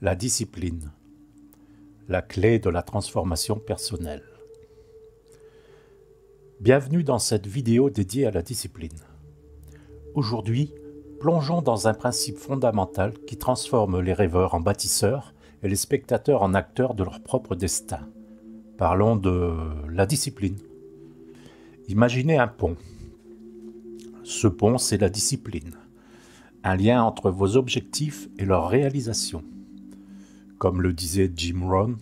La discipline, la clé de la transformation personnelle. Bienvenue dans cette vidéo dédiée à la discipline. Aujourd'hui, plongeons dans un principe fondamental qui transforme les rêveurs en bâtisseurs et les spectateurs en acteurs de leur propre destin. Parlons de la discipline. Imaginez un pont. Ce pont, c'est la discipline. Un lien entre vos objectifs et leur réalisation. Comme le disait Jim Rohn,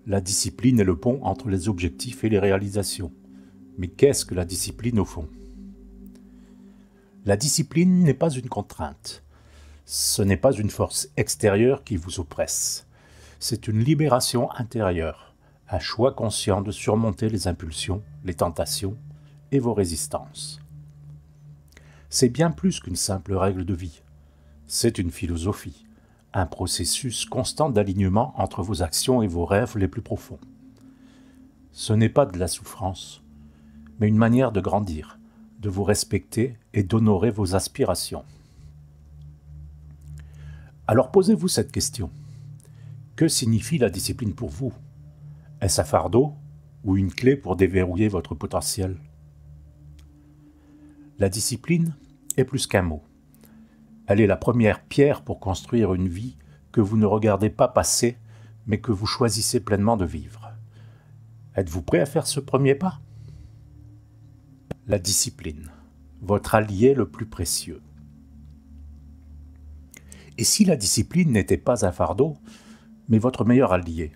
la discipline est le pont entre les objectifs et les réalisations. Mais qu'est-ce que la discipline au fond? La discipline n'est pas une contrainte. Ce n'est pas une force extérieure qui vous oppresse. C'est une libération intérieure, un choix conscient de surmonter les impulsions, les tentations et vos résistances. C'est bien plus qu'une simple règle de vie. C'est une philosophie, un processus constant d'alignement entre vos actions et vos rêves les plus profonds. Ce n'est pas de la souffrance, mais une manière de grandir, de vous respecter et d'honorer vos aspirations. Alors posez-vous cette question. Que signifie la discipline pour vous? Est-ce un fardeau ou une clé pour déverrouiller votre potentiel? La discipline est plus qu'un mot. Elle est la première pierre pour construire une vie que vous ne regardez pas passer, mais que vous choisissez pleinement de vivre. Êtes-vous prêt à faire ce premier pas? La discipline, votre allié le plus précieux. Et si la discipline n'était pas un fardeau, mais votre meilleur allié,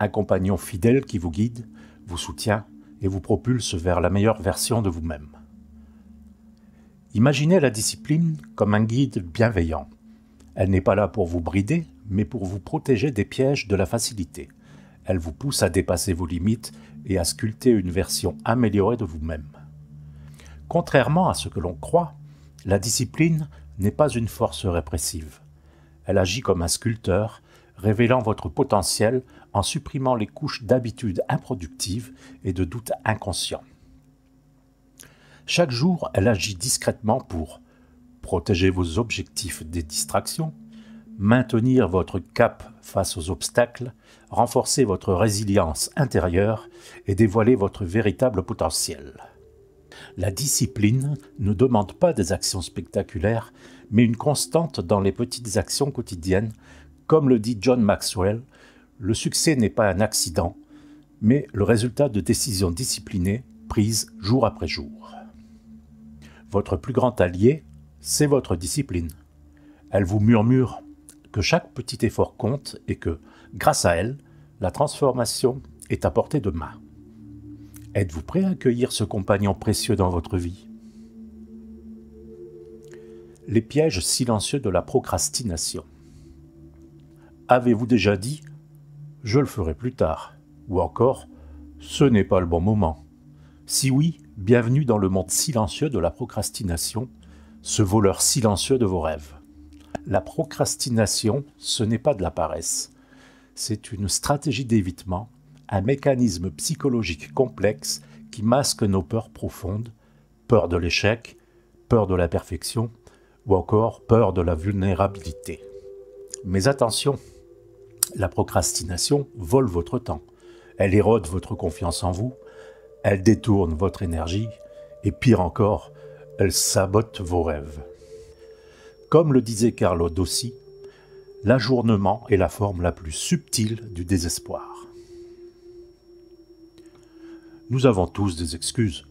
un compagnon fidèle qui vous guide, vous soutient et vous propulse vers la meilleure version de vous-même? Imaginez la discipline comme un guide bienveillant. Elle n'est pas là pour vous brider, mais pour vous protéger des pièges de la facilité. Elle vous pousse à dépasser vos limites et à sculpter une version améliorée de vous-même. Contrairement à ce que l'on croit, la discipline n'est pas une force répressive. Elle agit comme un sculpteur, révélant votre potentiel en supprimant les couches d'habitudes improductives et de doutes inconscients. Chaque jour, elle agit discrètement pour protéger vos objectifs des distractions, maintenir votre cap face aux obstacles, renforcer votre résilience intérieure et dévoiler votre véritable potentiel. La discipline ne demande pas des actions spectaculaires, mais une constante dans les petites actions quotidiennes. Comme le dit John Maxwell, le succès n'est pas un accident, mais le résultat de décisions disciplinées prises jour après jour. Votre plus grand allié, c'est votre discipline. Elle vous murmure que chaque petit effort compte et que, grâce à elle, la transformation est à portée de main. Êtes-vous prêt à accueillir ce compagnon précieux dans votre vie? Les pièges silencieux de la procrastination. Avez-vous déjà dit « je le ferai plus tard » ou encore « ce n'est pas le bon moment ». Si oui, bienvenue dans le monde silencieux de la procrastination, ce voleur silencieux de vos rêves. La procrastination, ce n'est pas de la paresse. C'est une stratégie d'évitement, un mécanisme psychologique complexe qui masque nos peurs profondes, peur de l'échec, peur de la perfection ou encore peur de la vulnérabilité. Mais attention, la procrastination vole votre temps. Elle érode votre confiance en vous, elle détourne votre énergie et pire encore, elle sabote vos rêves. Comme le disait Carlo Dossi, l'ajournement est la forme la plus subtile du désespoir. Nous avons tous des excuses.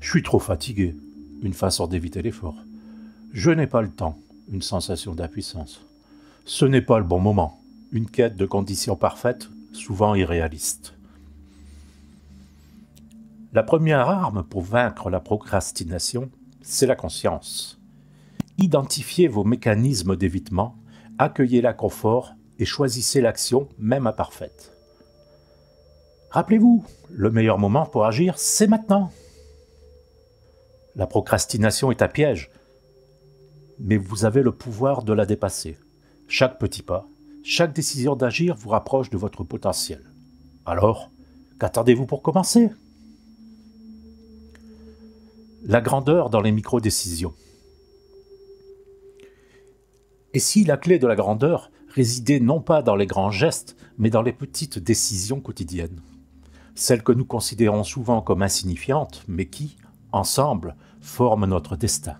Je suis trop fatigué, une façon d'éviter l'effort. Je n'ai pas le temps, une sensation d'impuissance. Ce n'est pas le bon moment, une quête de conditions parfaites, souvent irréaliste. La première arme pour vaincre la procrastination, c'est la conscience. Identifiez vos mécanismes d'évitement, accueillez l'inconfort et choisissez l'action même imparfaite. Rappelez-vous, le meilleur moment pour agir, c'est maintenant. La procrastination est un piège, mais vous avez le pouvoir de la dépasser. Chaque petit pas, chaque décision d'agir vous rapproche de votre potentiel. Alors, qu'attendez-vous pour commencer ? La grandeur dans les micro-décisions. Et si la clé de la grandeur résidait non pas dans les grands gestes, mais dans les petites décisions quotidiennes, celles que nous considérons souvent comme insignifiantes, mais qui, ensemble, forment notre destin.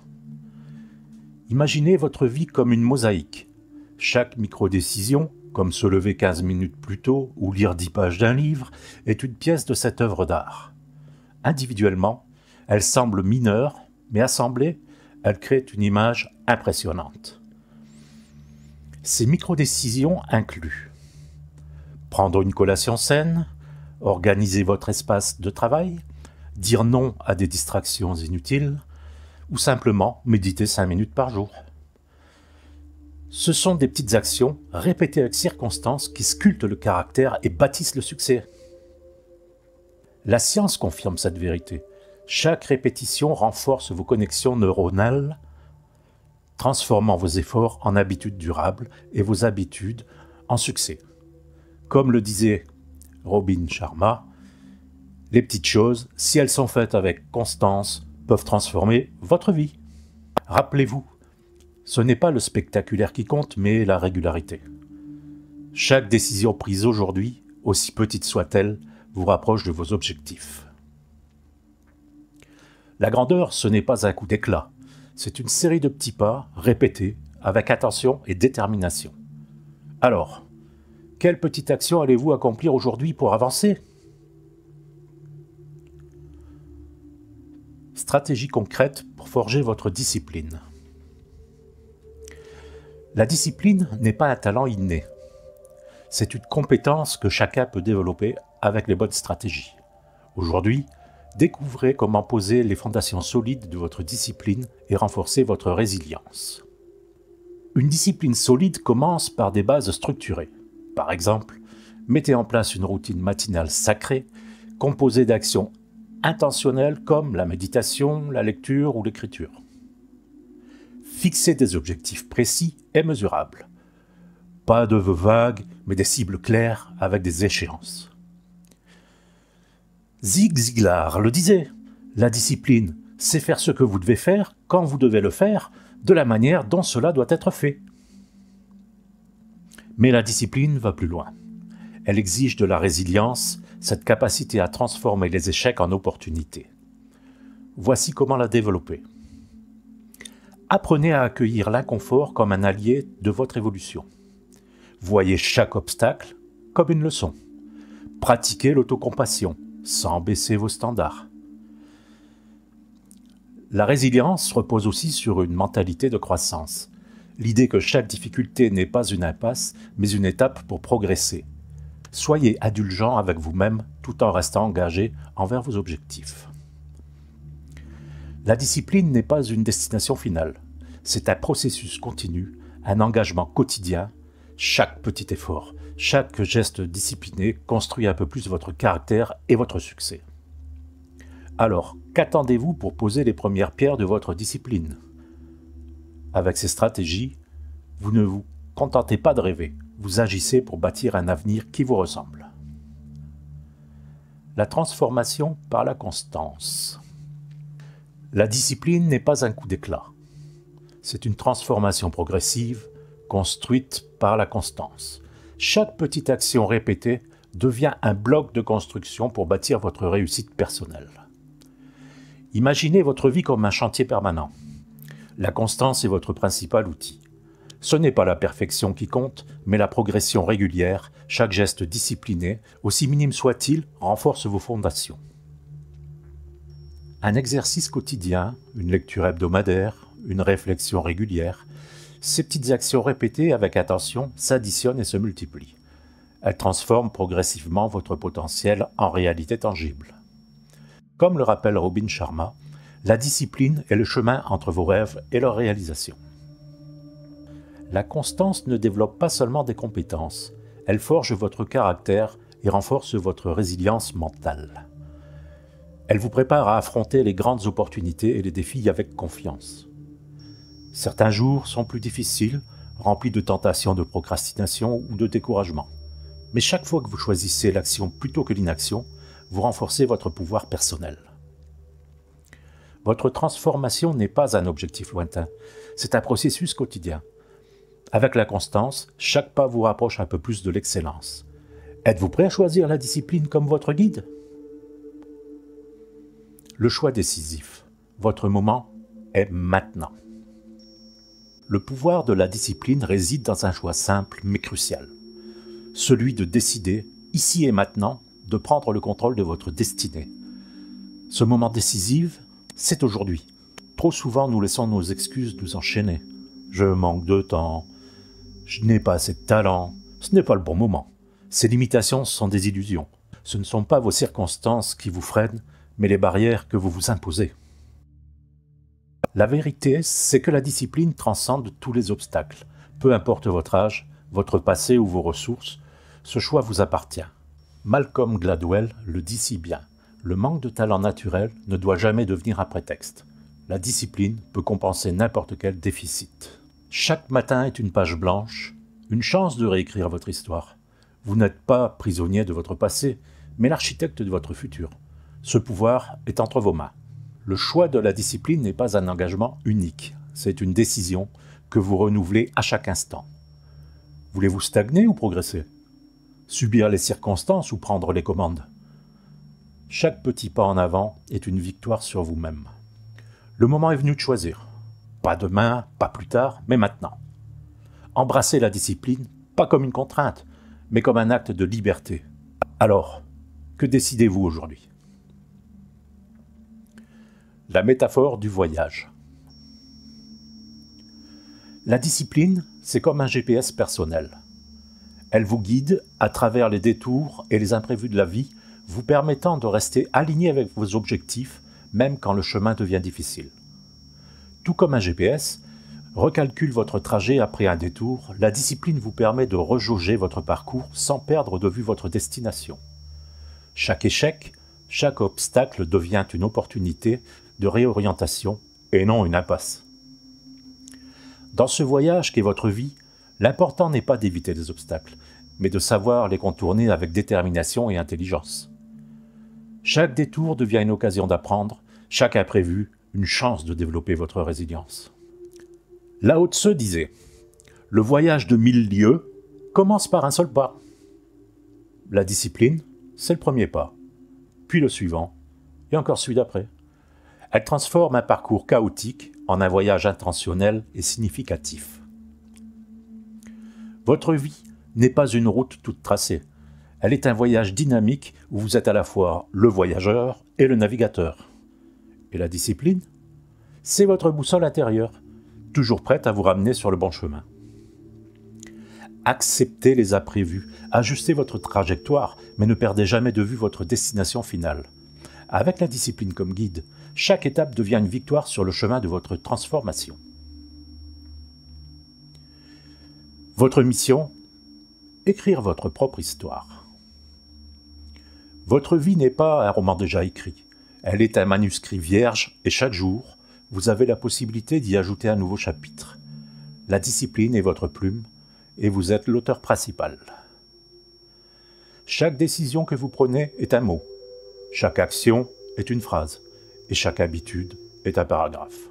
Imaginez votre vie comme une mosaïque. Chaque micro-décision, comme se lever 15 minutes plus tôt ou lire 10 pages d'un livre, est une pièce de cette œuvre d'art. Individuellement, elle semble mineure, mais assemblée, elle crée une image impressionnante. Ces micro-décisions incluent prendre une collation saine, organiser votre espace de travail, dire non à des distractions inutiles, ou simplement méditer 5 minutes par jour. Ce sont des petites actions répétées avec circonstance qui sculptent le caractère et bâtissent le succès. La science confirme cette vérité. Chaque répétition renforce vos connexions neuronales, transformant vos efforts en habitudes durables et vos habitudes en succès. Comme le disait Robin Sharma, les petites choses, si elles sont faites avec constance, peuvent transformer votre vie. Rappelez-vous, ce n'est pas le spectaculaire qui compte, mais la régularité. Chaque décision prise aujourd'hui, aussi petite soit-elle, vous rapproche de vos objectifs. La grandeur, ce n'est pas un coup d'éclat, c'est une série de petits pas répétés avec attention et détermination. Alors, quelle petite action allez-vous accomplir aujourd'hui pour avancer ? Stratégie concrète pour forger votre discipline. La discipline n'est pas un talent inné. C'est une compétence que chacun peut développer avec les bonnes stratégies. Aujourd'hui, découvrez comment poser les fondations solides de votre discipline et renforcer votre résilience. Une discipline solide commence par des bases structurées. Par exemple, mettez en place une routine matinale sacrée, composée d'actions intentionnelles comme la méditation, la lecture ou l'écriture. Fixez des objectifs précis et mesurables. Pas de vœux vagues, mais des cibles claires avec des échéances. Zig Ziglar le disait, la discipline, c'est faire ce que vous devez faire, quand vous devez le faire, de la manière dont cela doit être fait. Mais la discipline va plus loin. Elle exige de la résilience, cette capacité à transformer les échecs en opportunités. Voici comment la développer. Apprenez à accueillir l'inconfort comme un allié de votre évolution. Voyez chaque obstacle comme une leçon. Pratiquez l'autocompassion, sans baisser vos standards. La résilience repose aussi sur une mentalité de croissance. L'idée que chaque difficulté n'est pas une impasse, mais une étape pour progresser. Soyez indulgent avec vous-même tout en restant engagé envers vos objectifs. La discipline n'est pas une destination finale. C'est un processus continu, un engagement quotidien. Chaque petit effort, chaque geste discipliné construit un peu plus votre caractère et votre succès. Alors, qu'attendez-vous pour poser les premières pierres de votre discipline ? Avec ces stratégies, vous ne vous contentez pas de rêver, vous agissez pour bâtir un avenir qui vous ressemble. La transformation par la constance. La discipline n'est pas un coup d'éclat. C'est une transformation progressive, construite par la constance. Chaque petite action répétée devient un bloc de construction pour bâtir votre réussite personnelle. Imaginez votre vie comme un chantier permanent. La constance est votre principal outil. Ce n'est pas la perfection qui compte, mais la progression régulière, chaque geste discipliné, aussi minime soit-il, renforce vos fondations. Un exercice quotidien, une lecture hebdomadaire, une réflexion régulière, ces petites actions répétées avec attention s'additionnent et se multiplient. Elles transforment progressivement votre potentiel en réalité tangible. Comme le rappelle Robin Sharma, la discipline est le chemin entre vos rêves et leur réalisation. La constance ne développe pas seulement des compétences, elle forge votre caractère et renforce votre résilience mentale. Elle vous prépare à affronter les grandes opportunités et les défis avec confiance. Certains jours sont plus difficiles, remplis de tentations de procrastination ou de découragement. Mais chaque fois que vous choisissez l'action plutôt que l'inaction, vous renforcez votre pouvoir personnel. Votre transformation n'est pas un objectif lointain, c'est un processus quotidien. Avec la constance, chaque pas vous rapproche un peu plus de l'excellence. Êtes-vous prêt à choisir la discipline comme votre guide? Le choix décisif. Votre moment est maintenant. Le pouvoir de la discipline réside dans un choix simple mais crucial. Celui de décider, ici et maintenant, de prendre le contrôle de votre destinée. Ce moment décisif, c'est aujourd'hui. Trop souvent, nous laissons nos excuses nous enchaîner. Je manque de temps, je n'ai pas assez de talent, ce n'est pas le bon moment. Ces limitations sont des illusions. Ce ne sont pas vos circonstances qui vous freinent, mais les barrières que vous vous imposez. La vérité, c'est que la discipline transcende tous les obstacles. Peu importe votre âge, votre passé ou vos ressources, ce choix vous appartient. Malcolm Gladwell le dit si bien. Le manque de talent naturel ne doit jamais devenir un prétexte. La discipline peut compenser n'importe quel déficit. Chaque matin est une page blanche, une chance de réécrire votre histoire. Vous n'êtes pas prisonnier de votre passé, mais l'architecte de votre futur. Ce pouvoir est entre vos mains. Le choix de la discipline n'est pas un engagement unique, c'est une décision que vous renouvelez à chaque instant. Voulez-vous stagner ou progresser? Subir les circonstances ou prendre les commandes? Chaque petit pas en avant est une victoire sur vous-même. Le moment est venu de choisir. Pas demain, pas plus tard, mais maintenant. Embrassez la discipline, pas comme une contrainte, mais comme un acte de liberté. Alors, que décidez-vous aujourd'hui? La métaphore du voyage. La discipline, c'est comme un GPS personnel. Elle vous guide à travers les détours et les imprévus de la vie, vous permettant de rester aligné avec vos objectifs, même quand le chemin devient difficile. Tout comme un GPS recalcule votre trajet après un détour, la discipline vous permet de rejauger votre parcours sans perdre de vue votre destination. Chaque échec, chaque obstacle devient une opportunité de réorientation et non une impasse. Dans ce voyage qu'est votre vie, l'important n'est pas d'éviter les obstacles, mais de savoir les contourner avec détermination et intelligence. Chaque détour devient une occasion d'apprendre, chaque imprévu, une chance de développer votre résilience. Lao Tse disait « Le voyage de 1000 lieues commence par un seul pas. » La discipline, c'est le premier pas, puis le suivant, et encore celui d'après. Elle transforme un parcours chaotique en un voyage intentionnel et significatif. Votre vie n'est pas une route toute tracée. Elle est un voyage dynamique où vous êtes à la fois le voyageur et le navigateur. Et la discipline, c'est votre boussole intérieure, toujours prête à vous ramener sur le bon chemin. Acceptez les imprévus, ajustez votre trajectoire, mais ne perdez jamais de vue votre destination finale. Avec la discipline comme guide, chaque étape devient une victoire sur le chemin de votre transformation. Votre mission, écrire votre propre histoire. Votre vie n'est pas un roman déjà écrit. Elle est un manuscrit vierge et chaque jour, vous avez la possibilité d'y ajouter un nouveau chapitre. La discipline est votre plume et vous êtes l'auteur principal. Chaque décision que vous prenez est un mot. Chaque action est une phrase et chaque habitude est un paragraphe.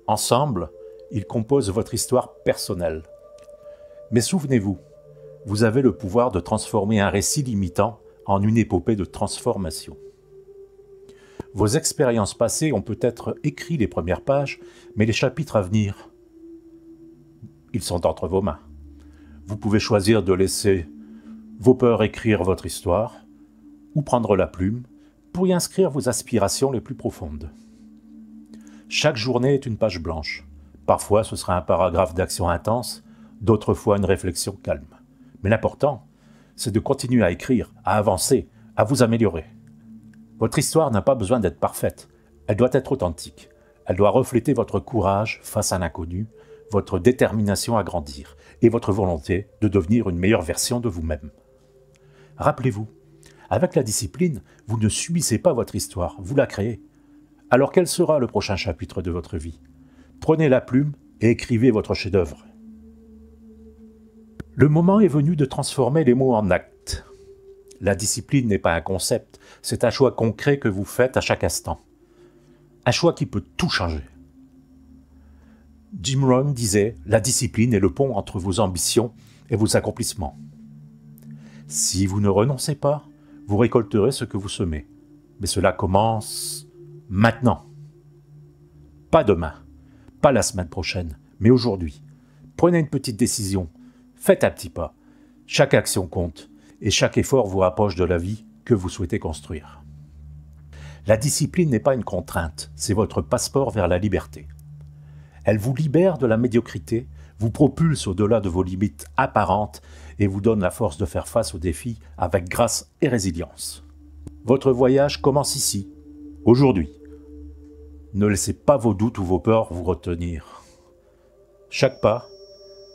Ensemble, ils composent votre histoire personnelle. Mais souvenez-vous, vous avez le pouvoir de transformer un récit limitant en une épopée de transformation. Vos expériences passées ont peut-être écrit les premières pages, mais les chapitres à venir, ils sont entre vos mains. Vous pouvez choisir de laisser vos peurs écrire votre histoire, ou prendre la plume pour y inscrire vos aspirations les plus profondes. Chaque journée est une page blanche. Parfois, ce sera un paragraphe d'action intense, d'autres fois une réflexion calme. Mais l'important, c'est de continuer à écrire, à avancer, à vous améliorer. Votre histoire n'a pas besoin d'être parfaite. Elle doit être authentique. Elle doit refléter votre courage face à l'inconnu, votre détermination à grandir et votre volonté de devenir une meilleure version de vous-même. Rappelez-vous, avec la discipline, vous ne subissez pas votre histoire, vous la créez. Alors quel sera le prochain chapitre de votre vie? Prenez la plume et écrivez votre chef-d'œuvre. Le moment est venu de transformer les mots en actes. La discipline n'est pas un concept, c'est un choix concret que vous faites à chaque instant. Un choix qui peut tout changer. Jim Rohn disait « La discipline est le pont entre vos ambitions et vos accomplissements. Si vous ne renoncez pas, vous récolterez ce que vous semez. Mais cela commence maintenant. Pas demain, pas la semaine prochaine, mais aujourd'hui. Prenez une petite décision, faites un petit pas. Chaque action compte et chaque effort vous rapproche de la vie que vous souhaitez construire. La discipline n'est pas une contrainte, c'est votre passeport vers la liberté. Elle vous libère de la médiocrité, vous propulse au-delà de vos limites apparentes et vous donne la force de faire face aux défis avec grâce et résilience. Votre voyage commence ici, aujourd'hui. Ne laissez pas vos doutes ou vos peurs vous retenir. Chaque pas,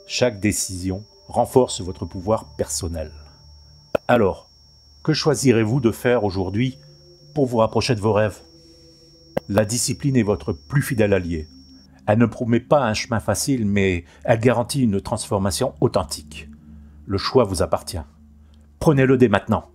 chaque décision renforce votre pouvoir personnel. Alors, que choisirez-vous de faire aujourd'hui pour vous rapprocher de vos rêves? La discipline est votre plus fidèle allié. Elle ne promet pas un chemin facile, mais elle garantit une transformation authentique. Le choix vous appartient. Prenez-le dès maintenant.